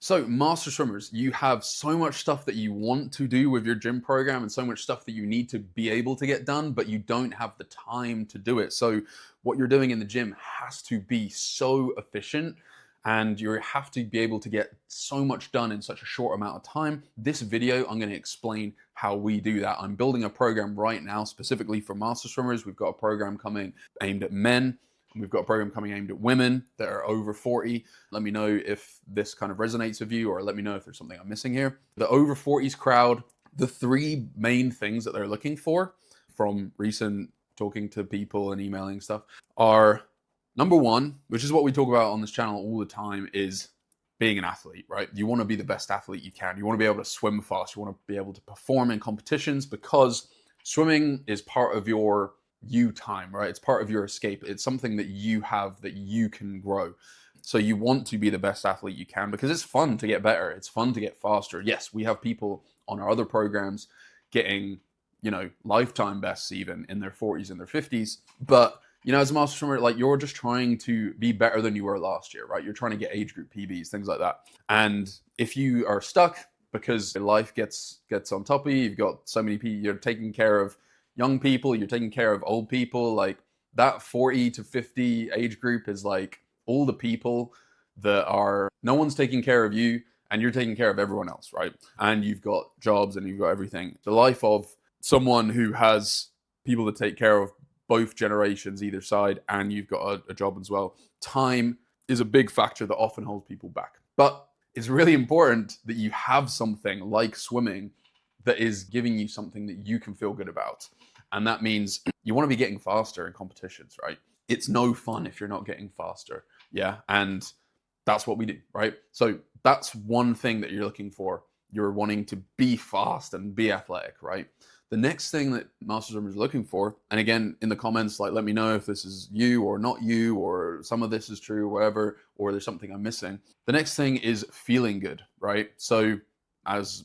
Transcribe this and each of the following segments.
So, master swimmers, you have so much stuff that you want to do with your gym program and so much stuff that you need to be able to get done, but you don't have the time to do it. So, what you're doing in the gym has to be so efficient and you have to be able to get so much done in such a short amount of time. This video, I'm going to explain how we do that. I'm building a program right now specifically for master swimmers. We've got a program coming aimed at men. We've got a program coming aimed at women that are over 40. Let me know if this kind of resonates with you, or let me know if there's something I'm missing here. The over 40s crowd, the three main things that they're looking for from recent talking to people and emailing stuff are number one, which is what we talk about on this channel all the time, is being an athlete, right? You want to be the best athlete you can. You want to be able to swim fast. You want to be able to perform in competitions because swimming is part of your you time, right? It's part of your escape. It's something that you have that you can grow. So you want to be the best athlete you can because it's fun to get better. It's fun to get faster. Yes, we have people on our other programs getting, lifetime bests even in their 40s and their 50s. But, as a master swimmer, like you're just trying to be better than you were last year, right? You're trying to get age group PBs, things like that. And if you are stuck because life gets on top of you, you've got so many people, you're taking care of young people, you're taking care of old people, like that 40 to 50 age group is like all the people that are, no one's taking care of you and you're taking care of everyone else, right? And you've got jobs and you've got everything. The life of someone who has people to take care of both generations either side and you've got a job as well. Time is a big factor that often holds people back. But it's really important that you have something like swimming that is giving you something that you can feel good about. And that means you want to be getting faster in competitions, right? It's no fun if you're not getting faster. Yeah. And that's what we do, right? So that's one thing that you're looking for. You're wanting to be fast and be athletic, right? The next thing that master swimmers are looking for, and again, in the comments, like, let me know if this is you or not you, or some of this is true, or whatever, or there's something I'm missing. The next thing is feeling good, right? So as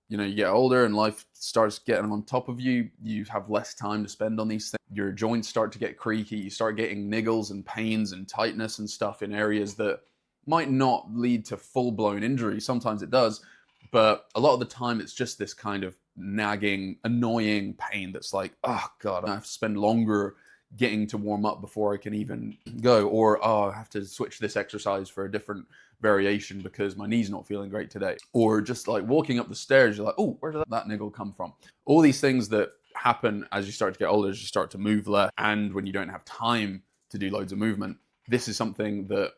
you get older and life starts getting on top of you, you have less time to spend on these things. Your joints start to get creaky, you start getting niggles and pains and tightness and stuff in areas that might not lead to full-blown injury. Sometimes it does, but a lot of the time it's just this kind of nagging, annoying pain that's like, oh God, I have to spend longer getting to warm up before I can even go, or oh, I have to switch this exercise for a different variation because my knee's not feeling great today. Or just like walking up the stairs, you're like, oh, where did that niggle come from? All these things that happen as you start to get older, as you start to move less, and when you don't have time to do loads of movement. This is something that,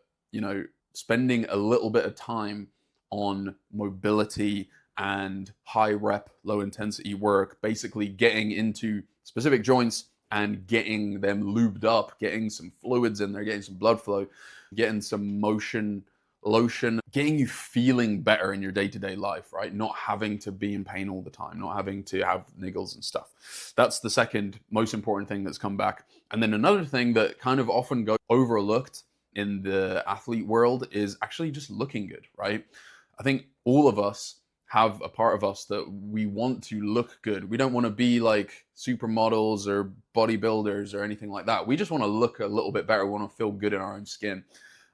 spending a little bit of time on mobility and high rep, low intensity work, basically getting into specific joints and getting them lubed up, getting some fluids in there, getting some blood flow, getting some motion, lotion, getting you feeling better in your day-to-day life, right? Not having to be in pain all the time, not having to have niggles and stuff. That's the second most important thing that's come back. And then another thing that kind of often goes overlooked in the athlete world is actually just looking good, right? I think all of us have a part of us that we want to look good. We don't want to be like supermodels or bodybuilders or anything like that. We just want to look a little bit better. We want to feel good in our own skin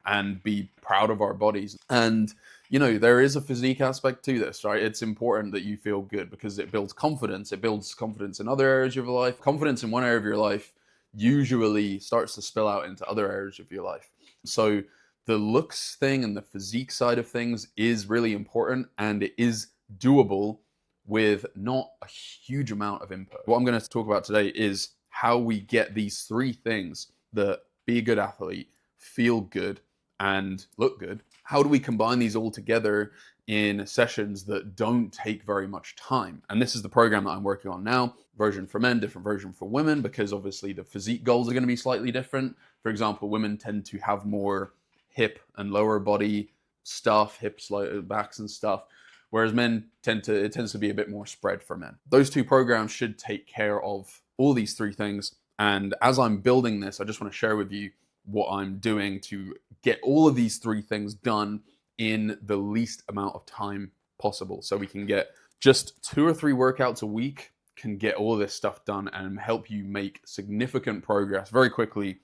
and be proud of our bodies. And, there is a physique aspect to this, right? It's important that you feel good because it builds confidence. It builds confidence in other areas of your life. Confidence in one area of your life usually starts to spill out into other areas of your life. So the looks thing and the physique side of things is really important, and it is doable with not a huge amount of input. What I'm going to talk about today is how we get these three things that be a good athlete, feel good, and look good. How do we combine these all together in sessions that don't take very much time? And this is the program that I'm working on now. Version for men, different version for women, because obviously the physique goals are going to be slightly different. For example, women tend to have more hip and lower body stuff, hips, backs and stuff, whereas men tends to be a bit more spread for men. Those two programs should take care of all these three things. And as I'm building this, I just want to share with you what I'm doing to get all of these three things done in the least amount of time possible. So we can get just 2 or 3 workouts a week, can get all of this stuff done and help you make significant progress very quickly,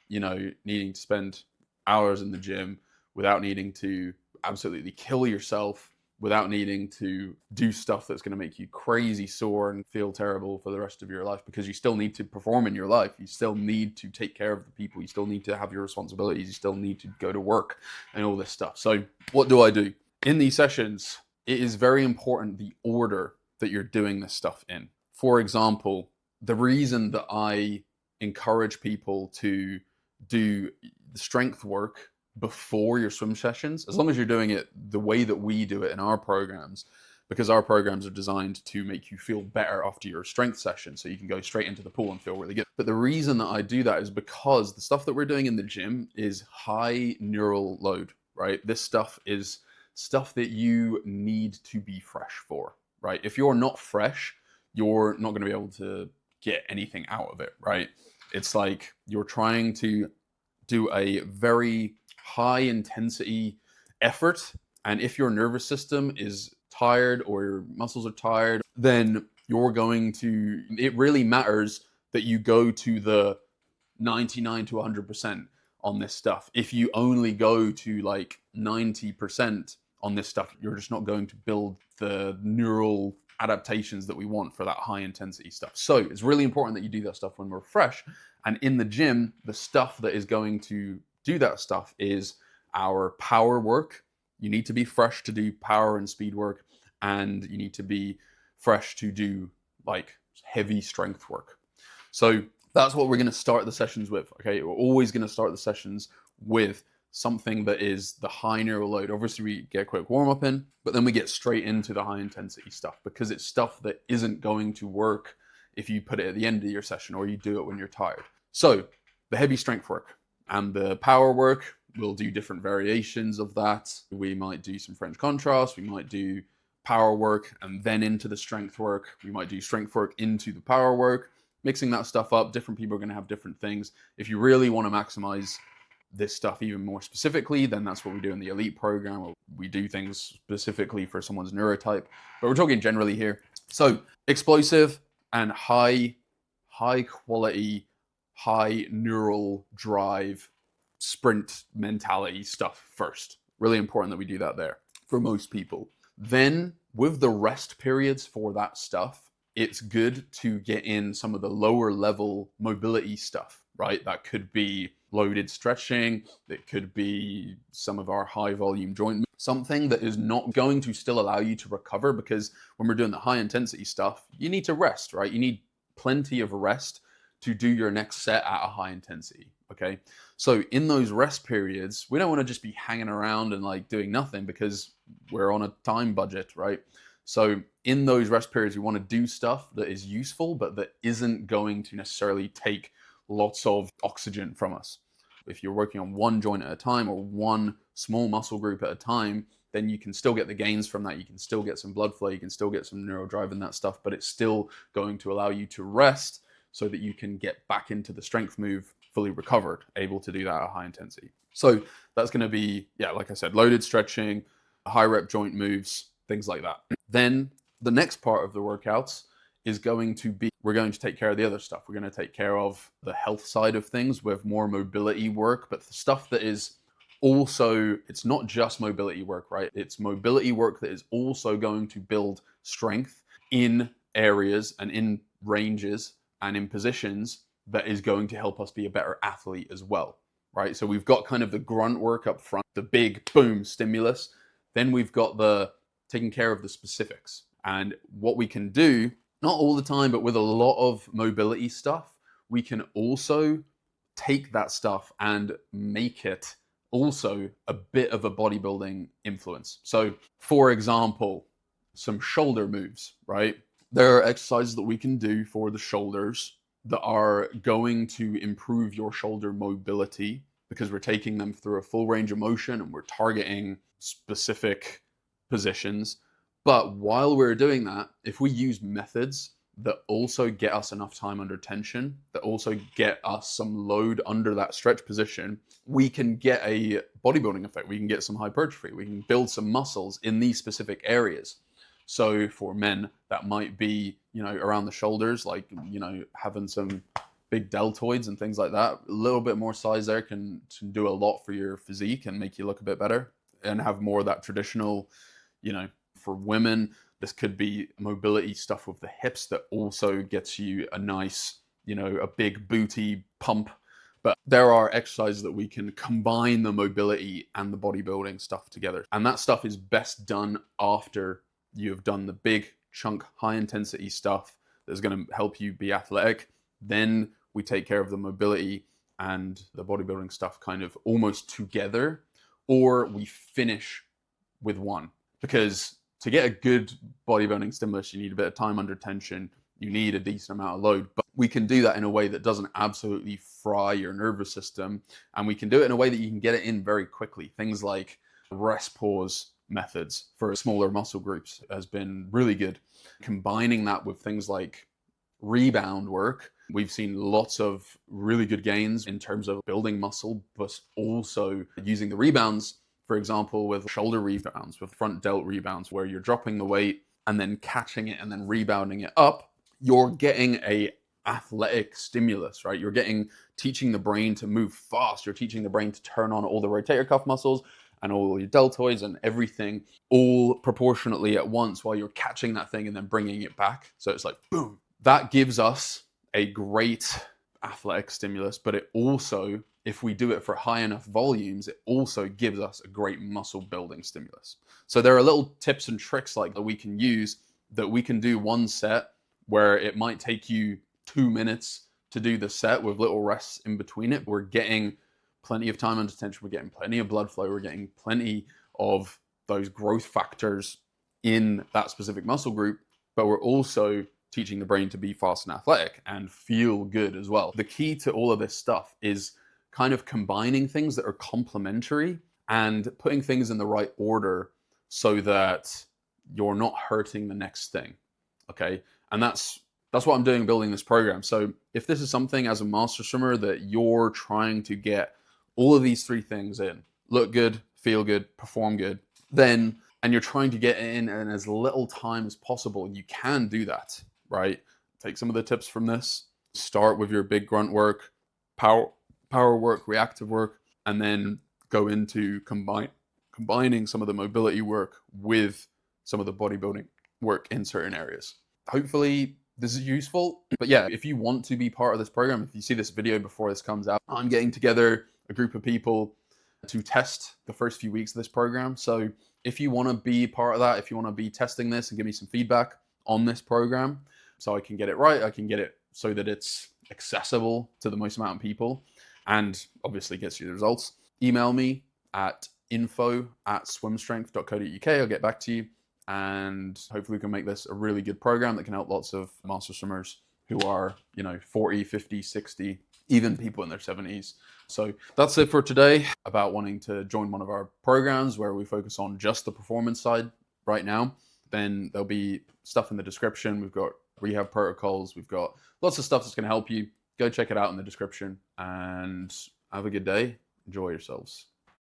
needing to spend hours in the gym without needing to absolutely kill yourself without needing to do stuff that's going to make you crazy sore and feel terrible for the rest of your life, because you still need to perform in your life. You still need to take care of the people. You still need to have your responsibilities. You still need to go to work and all this stuff. So what do I do? In these sessions, it is very important the order that you're doing this stuff in. For example, the reason that I encourage people to do the strength work before your swim sessions, as long as you're doing it the way that we do it in our programs, because our programs are designed to make you feel better after your strength session, so you can go straight into the pool and feel really good. But the reason that I do that is because the stuff that we're doing in the gym is high neural load, right? This stuff is stuff that you need to be fresh for, right? If you're not fresh, you're not going to be able to get anything out of it, right? It's like you're trying to do a very high intensity effort, and if your nervous system is tired or your muscles are tired, then it really matters that you go to the 99 to 100% on this stuff. If you only go to like 90% on this stuff, you're just not going to build the neural adaptations that we want for that high intensity stuff. So it's really important that you do that stuff when we're fresh. And in the gym, the stuff that is going to do that stuff is our power work. You need to be fresh to do power and speed work, and you need to be fresh to do like heavy strength work. So that's what we're going to start the sessions with. Okay, we're always going to start the sessions with something that is the high neural load. Obviously, we get a quick warm up in, but then we get straight into the high intensity stuff, because it's stuff that isn't going to work if you put it at the end of your session or you do it when you're tired. So the heavy strength work and the power work, we'll do different variations of that. We might do some French contrast. We might do power work and then into the strength work. We might do strength work into the power work, mixing that stuff up. Different people are going to have different things. If you really want to maximize this stuff even more specifically, then that's what we do in the elite program, where we do things specifically for someone's neurotype. But we're talking generally here. So explosive and high quality, high neural drive sprint mentality stuff first. Really important that we do that there for most people. Then with the rest periods for that stuff, it's good to get in some of the lower level mobility stuff, right? That could be loaded stretching. It could be some of our high volume joint movement, something that is not going to still allow you to recover, because when we're doing the high intensity stuff, you need to rest, right? You need plenty of rest to do your next set at a high intensity. Okay. So in those rest periods, we don't want to just be hanging around and like doing nothing, because we're on a time budget, right? So in those rest periods, we want to do stuff that is useful, but that isn't going to necessarily take lots of oxygen from us. If you're working on one joint at a time or one small muscle group at a time, then you can still get the gains from that. You can still get some blood flow. You can still get some neural drive in that stuff, but it's still going to allow you to rest so that you can get back into the strength move fully recovered, able to do that at high intensity. So that's going to be, yeah, like I said, loaded stretching, high rep joint moves, things like that. Then the next part of the workouts is going to be, we're going to take care of the other stuff. We're going to take care of the health side of things with more mobility work, but the stuff that is also, it's not just mobility work, right? It's mobility work that is also going to build strength in areas and in ranges and in positions that is going to help us be a better athlete as well, right? So we've got kind of the grunt work up front, the big boom stimulus. Then we've got the taking care of the specifics. And what we can do, not all the time, but with a lot of mobility stuff, we can also take that stuff and make it also a bit of a bodybuilding influence. So for example, some shoulder moves, right? There are exercises that we can do for the shoulders that are going to improve your shoulder mobility, because we're taking them through a full range of motion and we're targeting specific positions. But while we're doing that, if we use methods that also get us enough time under tension, that also get us some load under that stretch position, we can get a bodybuilding effect. We can get some hypertrophy. We can build some muscles in these specific areas. So for men, that might be, around the shoulders, like, having some big deltoids and things like that. A little bit more size there can do a lot for your physique and make you look a bit better. and have more of that traditional, you know, for women, this could be mobility stuff with the hips that also gets you a nice, you know, a big booty pump. But there are exercises that we can combine the mobility and the bodybuilding stuff together. And that stuff is best done after you have done the big chunk, high intensity stuff that's going to help you be athletic. Then we take care of the mobility and the bodybuilding stuff kind of almost together, or we finish with one. Because to get a good bodybuilding stimulus, you need a bit of time under tension, you need a decent amount of load, but we can do that in a way that doesn't absolutely fry your nervous system, and we can do it in a way that you can get it in very quickly. Things like rest pause methods for smaller muscle groups has been really good. Combining that with things like rebound work, we've seen lots of really good gains in terms of building muscle, but also using the rebounds, for example, with shoulder rebounds, with front delt rebounds, where you're dropping the weight and then catching it and then rebounding it up. You're getting a athletic stimulus, right? You're teaching the brain to move fast. You're teaching the brain to turn on all the rotator cuff muscles and all your deltoids and everything all proportionately at once while you're catching that thing and then bringing it back. So it's like, boom. That gives us a great athletic stimulus, but it also, if we do it for high enough volumes, it also gives us a great muscle building stimulus. So there are little tips and tricks like that we can use, that we can do one set where it might take you 2 minutes to do the set with little rests in between it. We're getting plenty of time under tension. We're getting plenty of blood flow. We're getting plenty of those growth factors in that specific muscle group, but we're also teaching the brain to be fast and athletic and feel good as well. The key to all of this stuff is kind of combining things that are complementary and putting things in the right order so that you're not hurting the next thing. Okay. And that's what I'm doing building this program. So if this is something as a master swimmer that you're trying to get all of these 3 things in, look good, feel good, perform good, then, and you're trying to get in as little time as possible, you can do that, right? Take some of the tips from this. Start with your big grunt work, power work, reactive work, and then go into combining some of the mobility work with some of the bodybuilding work in certain areas. Hopefully this is useful. But yeah, if you want to be part of this program, if you see this video before this comes out, I'm getting together a group of people to test the first few weeks of this program. So if you want to be part of that, if you want to be testing this and give me some feedback on this program so I can get it right, I can get it so that it's accessible to the most amount of people and obviously gets you the results, email me at info@swimstrength.co.uk. I'll get back to you, and hopefully we can make this a really good program that can help lots of master swimmers who are, 40, 50, 60, even people in their 70s. So that's it for today about wanting to join one of our programs where we focus on just the performance side right now. Then there'll be stuff in the description. We've got rehab protocols. We've got lots of stuff that's going to help you. Go check it out in the description and have a good day. Enjoy yourselves.